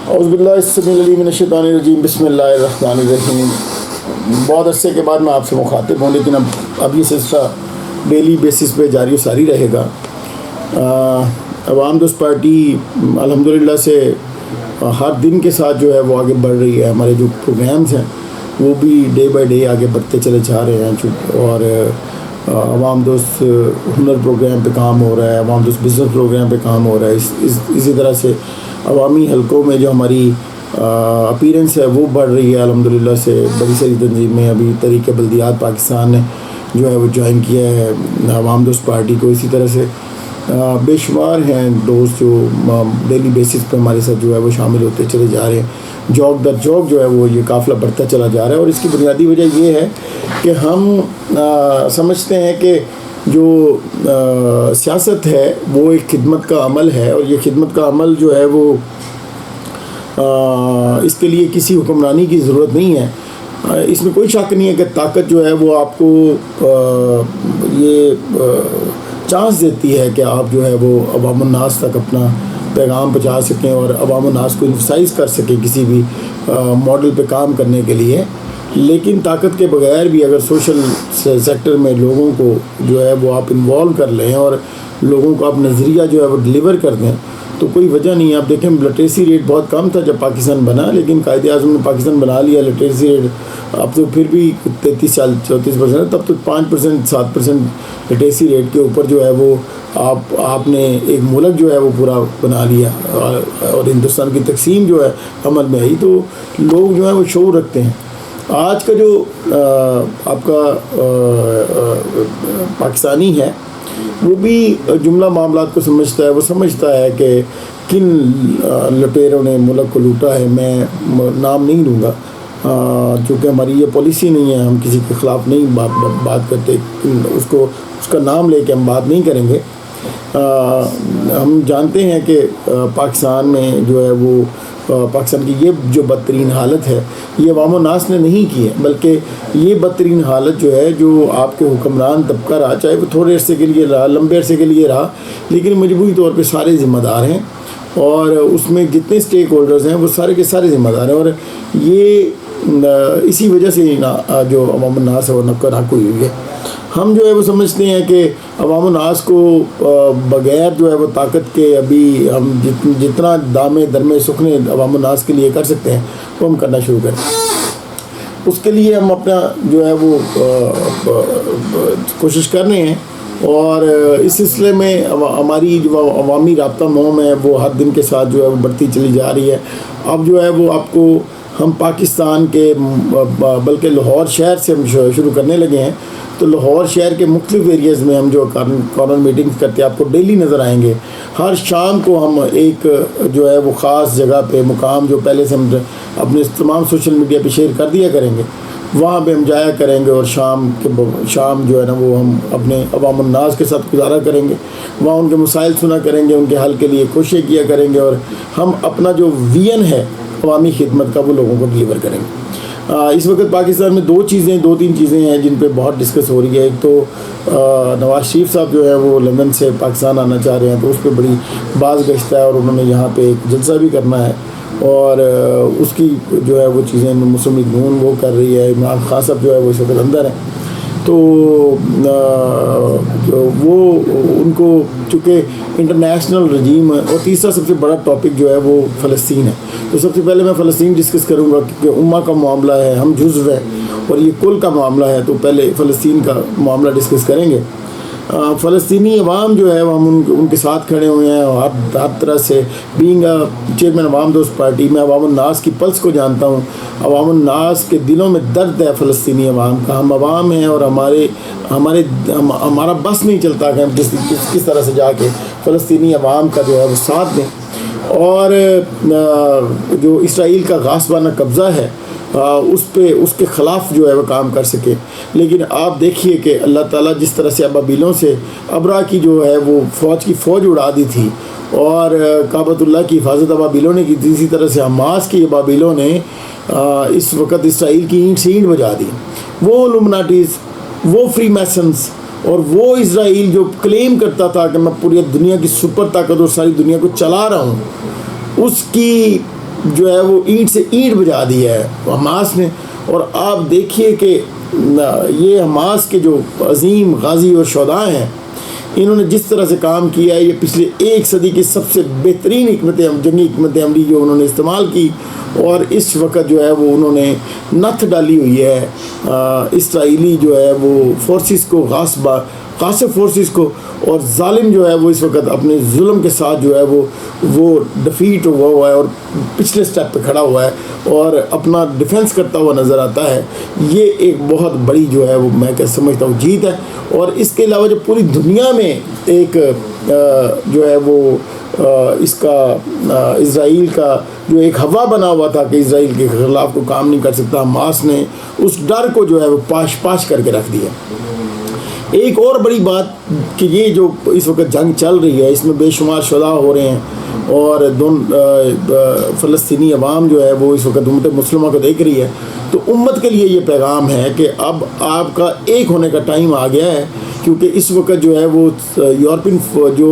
औज़ुबिल्लाहिमिनश्शैतानिर्रजीम बिस्मिल्लाहिर्रहमानिर्रहीम। बहुत अरसे के बाद मैं आपसे मुखातिब हूँ, लेकिन अब ये सिलसिला डेली बेसिस पे जारी सारी रहेगा। अवाम दोस्त पार्टी अल्हम्दुलिल्लाह से हर दिन के साथ जो है वो आगे बढ़ रही है। हमारे जो प्रोग्राम्स हैं वो भी डे बाय डे आगे बढ़ते चले जा रहे हैं। और अवाम दोस्त हुनर प्रोग्राम पे काम हो रहा है, अवाम दोस्त बिज़नेस प्रोग्राम पे काम हो रहा है। इसी तरह से अवामी हलकों में जो हमारी अपीरेंस है वो बढ़ रही है अल्हम्दुलिल्लाह से। बड़ी सारी तंजीमें, अभी तहरीक बल्दियात पाकिस्तान ने जो है वो ज्वाइन किया है अवाम दोस्त पार्टी को। इसी तरह से बेशुमार हैं दोस्त जो डेली बेसिस पे हमारे साथ जो है वो शामिल होते चले जा रहे हैं। जौक दर जौक जो है वो ये काफ़िला बढ़ता चला जा रहा है। और इसकी बुनियादी वजह ये है कि हम समझते हैं कि जो सियासत है वो एक खिदमत का अमल है, और ये खिदमत का अमल जो है वो इसके लिए किसी हुक्मरानी की ज़रूरत नहीं है। इसमें कोई शक नहीं है कि ताकत जो है वो आपको ये चांस देती है कि आप जो है वो अवाम उन्नास तक अपना पैगाम पहुँचा सकें और अवाम उन्नास को इन्फसाइज़ कर सकें किसी भी मॉडल पे काम करने के लिए। लेकिन ताकत के बगैर भी अगर सोशल सेक्टर में लोगों को जो है वो आप इन्वॉल्व कर लें और लोगों को आप नज़रिया जो है वो डिलीवर कर दें, तो कोई वजह नहीं है। आप देखें लिटरेसी रेट बहुत कम था जब पाकिस्तान बना, लेकिन कायदे-ए-आज़म ने पाकिस्तान बना लिया। लिटरेसी रेट अब तो फिर भी 33-34% है, तब तो 5% 7% लिटरेसी रेट के ऊपर जो है वो आपने एक मुल्क जो है वो पूरा बना लिया। और हिंदुस्तान की तकसीम जो है अमल में आई, तो लोग जो है वो शऊर रखते हैं। आज का जो आपका पाकिस्तानी है वो भी जुमला मामलात को समझता है। वो समझता है कि किन लुटेरों ने मुल्क को लूटा है। मैं नाम नहीं लूँगा चूँकि हमारी ये पॉलिसी नहीं है, हम किसी के ख़िलाफ़ नहीं बात करते, उसका नाम लेके हम बात नहीं करेंगे। हम जानते हैं कि पाकिस्तान में जो है वो पाकिस्तान की ये जो बदतरीन हालत है ये अवाम उन्नास ने नहीं की है, बल्कि ये बदतरीन हालत जो है जो आपके हुक्मरान तबका रहा, चाहे वो थोड़े अरसे के लिए रहा, लंबे अरसे के लिए रहा, लेकिन मजबूरी तौर पे सारे ज़िम्मेदार हैं। और उसमें जितने स्टेक होल्डर्स हैं वो सारे के सारे ज़िम्मेदार हैं। और ये इसी वजह से जो अवाम उन्नास है वो नक्कर हक हुई है। हम जो है वो समझते हैं कि अवाम उन्नास को बग़ैर जो है वो ताकत के अभी हम जितना दामे दरमे सुखने अवाम उन्नास के लिए कर सकते हैं वो हम करना शुरू करें। उसके लिए हम अपना जो है वो कोशिश कर रहे हैं। और इस सिलसिले में हमारी जो अवामी राब्ता मुहिम है वो हर दिन के साथ जो है वो बढ़ती चली जा रही है। अब जो है वो आपको हम पाकिस्तान के बल्कि लाहौर शहर से हम शुरू करने लगे हैं। तो लाहौर शहर के मुख्तलिफ एरियाज़ में हम जो कॉर्नर मीटिंग्स करते हैं आपको डेली नज़र आएंगे। हर शाम को हम एक जो है वो ख़ास जगह पे मुकाम जो पहले से हम अपने तमाम सोशल मीडिया पे शेयर कर दिया करेंगे, वहाँ पे हम जाया करेंगे और शाम जो है ना वो हम अपने अवाम उन्नास के साथ गुजारा करेंगे। वहाँ उनके मसाइल सुना करेंगे, उनके हल के लिए कोशिश किया करेंगे, और हम अपना जो विजन है अवामी खिदमत का वो लोगों को डिलीवर करेंगे। इस वक्त पाकिस्तान में दो तीन चीज़ें हैं जिन पे बहुत डिस्कस हो रही है। एक तो नवाज़ शरीफ साहब जो है वो लंदन से पाकिस्तान आना चाह रहे हैं, तो उस पर बड़ी बाज़ गश्त है और उन्होंने यहाँ पे एक जलसा भी करना है। और उसकी जो है वो चीज़ें मुस्लिम लीग नून वो कर रही है। इमरान खान साहब जो है वो इस वक्त अंदर हैं, तो वो उनको चूँकि इंटरनेशनल रजीम है। और तीसरा सबसे बड़ा टॉपिक जो है वो फ़लस्तीन है। तो सबसे पहले मैं फ़लस्तीन डिस्कस करूँगा क्योंकि उम्मा का मामला है, हम जुज़्व हैं और ये कुल का मामला है। तो पहले फ़लस्तीन का मामला डिस्कस करेंगे। फ़लस्तीनी अवाम जो है हम उनके साथ खड़े हुए हैं हर तरह से। बीइंग चेयरमैन अवाम दोस्त पार्टी, मैं अवाम उन्नास की पल्स को जानता हूँ। अवाम उन्नास के दिलों में दर्द है फ़लस्तीनी अवाम का। हम अवाम हैं और हमारा बस नहीं चलता कि हम किस तरह से जाके फ़लस्तीनी अवाम का जो है वो साथ दें। और जो इसराइल का गासबाना कब्ज़ा है उसके ख़िलाफ़ जो है वह काम कर सके। लेकिन आप देखिए कि अल्लाह ताला जिस तरह से अबाबिलों से अबरा की जो है वो फ़ौज उड़ा दी थी और काबतुल्लाह की हिफाजत अबाबिलों ने की थी, इसी तरह से हमास की अबाबिलों ने इस वक्त इसराइल की ईंट से ईंट बजा दी। वो इल्यूमिनाटीज़, वो फ्री मैसन्स और वो इसराइल जो क्लेम करता था कि मैं पूरी दुनिया की सुपर ताकत और सारी दुनिया को चला रहा हूँ, उसकी जो है वो ईंट से ईंट बजा दिया है हमास ने। और आप देखिए कि ये हमास के जो अजीम गाजी और शोधा हैं, इन्होंने जिस तरह से काम किया है, ये पिछले एक सदी की सबसे बेहतरीन जंगी हिकमत अमली जो उन्होंने इस्तेमाल की, और इस वक्त जो है वो उन्होंने नथ डाली हुई है इसराइली जो है वो फोर्सेस को, गासिब फोर्सेस को, और जालिम जो है वो इस वक्त अपने जुल्म के साथ जो है वो डिफीट हुआ है और पिछले स्टेप पे खड़ा हुआ है और अपना डिफेंस करता हुआ नज़र आता है। ये एक बहुत बड़ी जो है वो मैं क्या समझता हूँ जीत है। और इसके अलावा जो पूरी दुनिया में एक जो है वो इसका इज़राइल का जो एक हवा बना हुआ था कि इज़राइल के ख़िलाफ़ को काम नहीं कर सकता, हमास ने उस डर को जो है वो पाश करके रख दिया। एक और बड़ी बात कि ये जो इस वक्त जंग चल रही है, इसमें बेशुमार शुदा हो रहे हैं और फ़लस्तीनी अवाम जो है वो इस वक्त उम्मत मुस्लिमा को देख रही है। तो उम्मत के लिए ये पैगाम है कि अब आपका एक होने का टाइम आ गया है, क्योंकि इस वक्त जो है वो यूरोपियन जो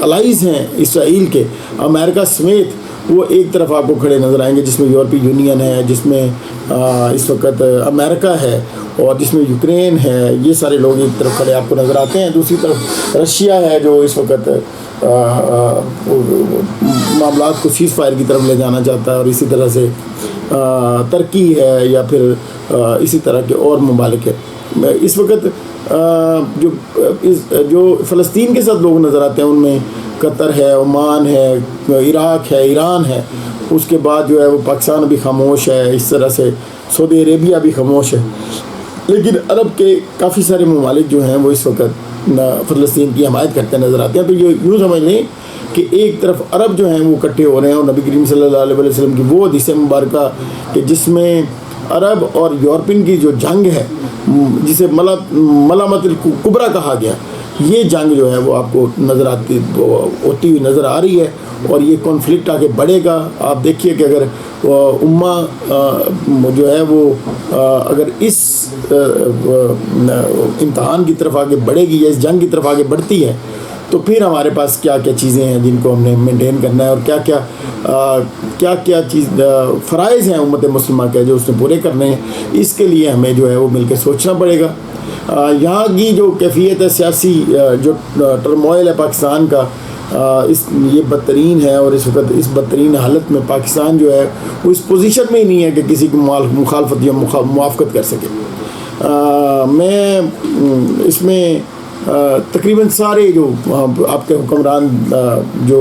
अलाइज़ हैं इसराइल के, अमेरिका समेत, वो एक तरफ आपको खड़े नज़र आएंगे, जिसमें यूरोपीय यूनियन है, जिसमें इस वक्त अमेरिका है और जिसमें यूक्रेन है। ये सारे लोग एक तरफ खड़े आपको नज़र आते हैं। दूसरी तरफ रशिया है जो इस वक्त मामलात को सीज़ फायर की तरफ ले जाना चाहता है, और इसी तरह से तुर्की है या फिर इसी तरह के और ममालिक है। इस वक्त जो फ़लस्तीन के साथ लोग नज़र आते हैं उनमें कतर है, ओमान है, इराक है, ईरान है। उसके बाद जो है वो पाकिस्तान भी खामोश है, इस तरह से सऊदी अरेबिया भी खामोश है। लेकिन अरब के काफ़ी सारे ममालिक जो हैं वो इस वक्त फ़लस्तीन की हमायत करते नज़र आते हैं। तो ये यूँ समझ लें कि एक तरफ अरब जो हैं वो इकट्ठे हो रहे हैं, और नबी करीम सल्लल्लाहु अलैहि वसल्लम की वो हदीस मुबारक कि जिसमें अरब और यूरोपियन की जो जंग है, जिसे मलामतुल कुबरा कहा गया, ये जंग जो है वो आपको नज़र होती हुई नज़र आ रही है, और ये कॉन्फ्लिक्ट आगे बढ़ेगा। आप देखिए कि अगर उम्मा जो है वो अगर इस इम्तहान की तरफ आगे बढ़ेगी या इस जंग की तरफ आगे बढ़ती है, तो फिर हमारे पास क्या क्या चीज़ें हैं जिनको हमने मेंटेन करना है, और क्या क्या चीज़ फ़राइज़ हैं उम्मत मुस्लिमा के जो उसने पूरे करने हैं। इसके लिए हमें जो है वो मिलकर सोचना पड़ेगा। यहाँ की जो कैफियत है, सियासी जो टर्मोइल है पाकिस्तान का, ये बदतरीन है, और इस वक्त इस बदतरीन हालत में पाकिस्तान जो है वो इस पोजीशन में ही नहीं है कि किसी की मुखालफत या मुआफ़कत कर सके। मैं इसमें तकरीबन सारे जो आपके हुक्मरान जो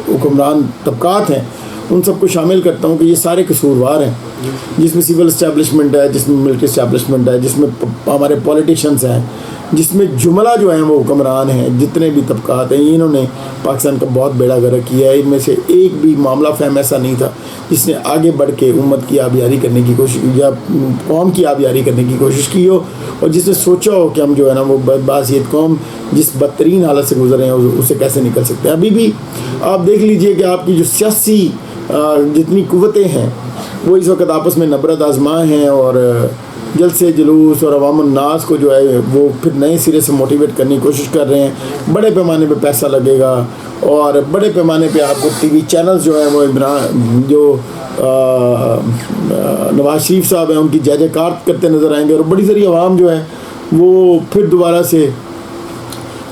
हुक्मरान तबकात हैं उन सबको शामिल करता हूँ कि ये सारे कसूरवार हैं, जिसमें सिविल इस्टेब्लिशमेंट है, जिसमें मिलिट्री इस्टेब्लिशमेंट है, जिसमें हमारे पॉलिटिशियंस हैं, जिसमें जुमला जो हैं वो हुक्मरान हैं, जितने भी तबकात हैं, इन्होंने पाकिस्तान का बहुत बेड़ा गर्क किया है। इनमें से एक भी मामला फ़हम ऐसा नहीं था जिसने आगे बढ़ के उम्मत की आबियारी करने की कोशिश या कौम की आबियारी करने की कोशिश की हो, और जिसने सोचा हो कि हम जो है ना वो बासियत कौम जिस बदतरीन हालत से गुजर रहे हैं उससे कैसे निकल सकते हैं। अभी भी आप देख लीजिए कि आपकी जो सियासी जितनी कुव्वतें हैं वो इस वक्त आपस में नबरत आजमा हैं, और जल्द से जुलूस और अवामुन नास को जो है वो फिर नए सिरे से मोटिवेट करने की कोशिश कर रहे हैं। बड़े पैमाने पे पैसा लगेगा, और बड़े पैमाने पे आपको टीवी चैनल्स जो है वो इमरान जो नवाज शरीफ साहब हैं उनकी जय जयकार करते नज़र आएंगे, और बड़ी सारी आवाम जो है वो फिर दोबारा से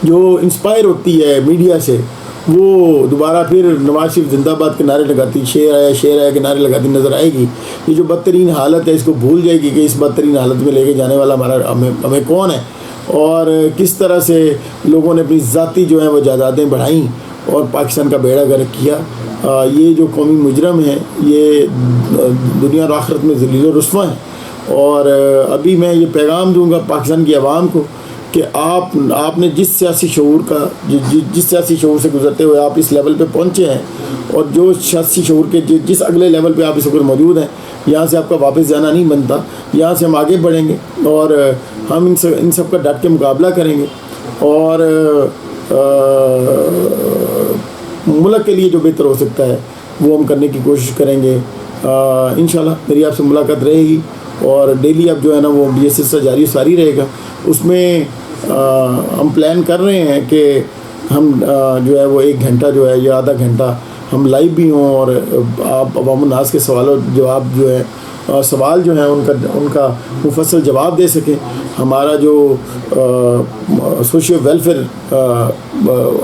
जो इंस्पायर होती है मीडिया से, वो दोबारा फिर नवाज शरीफ जिंदाबाद के नारे लगाती, शेर आया के नारे लगाती नज़र आएगी। ये जो बदतरीन हालत है इसको भूल जाएगी कि इस बदतरीन हालत में लेके जाने वाला हमें कौन है, और किस तरह से लोगों ने अपनी ज़ाती जो है वो जायदादें बढ़ाई और पाकिस्तान का बेड़ा गर्क किया। ये जो कौमी मुजरम है ये दुनिया और आखिरत में ज़लील और रुस्वा है। और अभी मैं ये पैगाम दूंगा पाकिस्तान की आवाम को कि आपने जिस सियासी शऊर का जिस सियासी शऊर से गुजरते हुए आप इस लेवल पे पहुँचे हैं, और जो सियासी शऊर के जिस अगले लेवल पे आप इस वक्त मौजूद हैं, यहाँ से आपका वापस जाना नहीं बनता। यहाँ से हम आगे बढ़ेंगे और हम इन सब का डट के मुकाबला करेंगे, और मुल्क के लिए जो बेहतर हो सकता है वो हम करने की कोशिश करेंगे। इंशाल्लाह मेरी आपसे मुलाकात रहेगी, और डेली अब जो है ना वो ये सिलसिला जारी सारी रहेगा। उसमें हम प्लान कर रहे हैं कि हम जो है वो 1 घंटा जो है या आधा घंटा हम लाइव भी हों और आप अवाम नास के सवालों जवाब जो है सवाल जो है उनका मुफस्सल जवाब दे सकें। हमारा जो सोशल वेलफेयर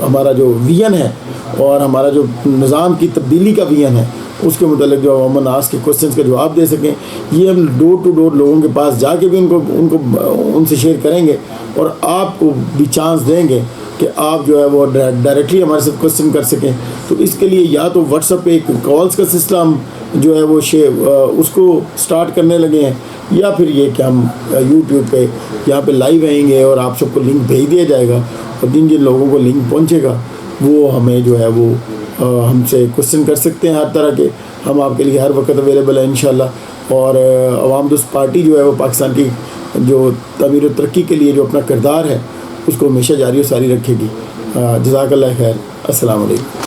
हमारा जो विजन है और हमारा जो निज़ाम की तब्दीली का विजन है उसके मुतालिक जो अवाम नास के क्वेश्चंस का जवाब दे सकें, ये हम डोर टू डोर लोगों के पास जाके भी उनसे शेयर करेंगे और आपको भी चांस देंगे कि आप जो है वो डायरेक्टली हमारे साथ क्वेश्चन कर सकें। तो इसके लिए या तो व्हाट्सएप पे एक कॉल्स का सिस्टम जो है वो उसको स्टार्ट करने लगे हैं, या फिर ये कि हम यूट्यूब पे यहाँ पे लाइव आएंगे और आप सबको लिंक भेज दिया जाएगा और जिन जिन लोगों को लिंक पहुँचेगा वो हमें जो है वो हमसे क्वेश्चन कर सकते हैं हर तरह के। हम आपके लिए हर वक्त अवेलेबल है इंशाल्लाह। और अवाम दोस्त पार्टी जो है वो पाकिस्तान की जो तमीर और तरक्की के लिए जो अपना किरदार है उसको हमेशा जारी और सारी रखेगी। जज़ाकल्लाह खैर। अस्सलाम वालेकुम।